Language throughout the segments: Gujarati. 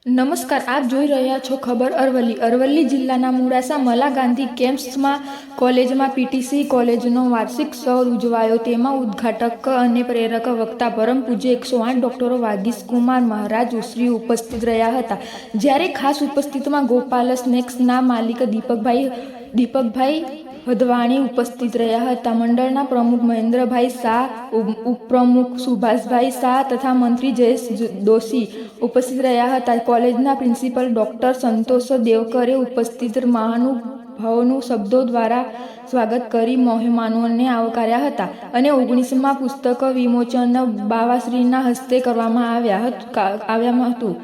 નમસ્કાર, આપ જોઈ રહ્યા છો ખબર અરવલ્લી. અરવલ્લી જિલ્લાના મોડાસા મલા ગાંધી કેમ્પસમાં કોલેજમાં પીટીસી કોલેજનો વાર્ષિક સૌર ઉજવાયો. તેમાં ઉદ્ઘાટક અને પ્રેરક વક્તા પરમ પૂજ્ય 108 ડોક્ટર વાગીશકુમાર મહારાજ શ્રી ઉપસ્થિત રહ્યા હતા. જ્યારે ખાસ ઉપસ્થિતમાં ગોપાલ સ્નેક્સના માલિક દીપકભાઈ હદવાણી ઉપસ્થિત રહ્યા હતા. મંડળના પ્રમુખ મહેન્દ્રભાઈ શાહ, ઉપપ્રમુખ સુભાષભાઈ શાહ તથા મંત્રી જયેશ દોશી ઉપસ્થિત રહ્યા હતા. કોલેજના પ્રિન્સિપલ ડોક્ટર સંતોષ દેવકરે ઉપસ્થિત મહાનુભાવોનું શબ્દો દ્વારા સ્વાગત કરી મહેમાનોને આવકાર્યા હતા અને 19મા પુસ્તક વિમોચન બાવાશ્રીના હસ્તે કરવામાં આવ્યું હતું.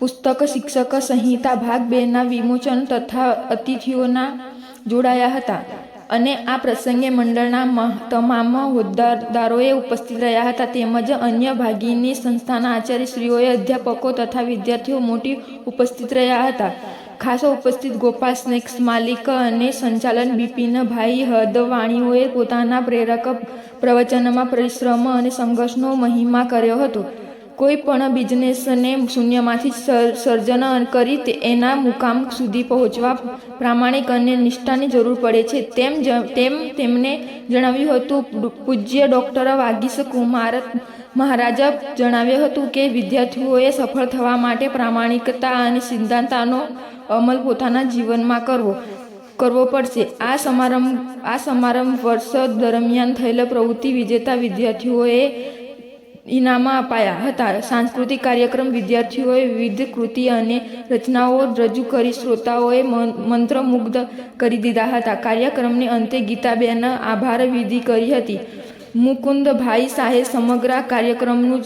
પુસ્તક શિક્ષક સંહિતા ભાગ 2ના વિમોચન તથા અતિથિઓના જોડાયા હતા અને આ પ્રસંગે મંડળના તમામ હોદ્દેદારોએ ઉપસ્થિત રહ્યા હતા તેમજ અન્ય ભાગીની સંસ્થાના આચાર્યશ્રીઓએ અધ્યાપકો તથા વિદ્યાર્થીઓ મોટી ઉપસ્થિત રહ્યા હતા. ખાસ ઉપસ્થિત ગોપાલ સ્નેક્સ માલિક અને સંચાલન બિપિનભાઈ હદવાણીઓએ પોતાના પ્રેરક પ્રવચનમાં પરિશ્રમ અને સંઘર્ષનો મહિમા કર્યો હતો. કોઈ પણ બિઝનેસને શૂન્યમાંથી સર્જન કરી એના મુકામ સુધી પહોંચવા પ્રામાણિક અને નિષ્ઠાની જરૂર પડે છે તેમ તેમણે જણાવ્યું હતું. પૂજ્ય ડોક્ટર વાગીશકુમાર મહારાજ જણાવ્યું હતું કે વિદ્યાર્થીઓએ સફળ થવા માટે પ્રામાણિકતા અને સિદ્ધાંતનો અમલ પોતાના જીવનમાં કરવો પડશે. આ સમારંભ વર્ષ દરમિયાન થયેલ પ્રવૃત્તિ વિજેતા વિદ્યાર્થીઓએ ઇનામો અપાયા હતા. સાંસ્કૃતિક કાર્યક્રમ વિદ્યાર્થીઓએ વિવિધ કૃતિ અને રચનાઓ રજૂ કરી શ્રોતાઓએ મંત્રમુગ્ધ કરી દીધા હતા. કાર્યક્રમને અંતે ગીતાબેન આભાર વિધિ કરી હતી. મુકુંદભાઈ શાહે સમગ્ર કાર્યક્રમનું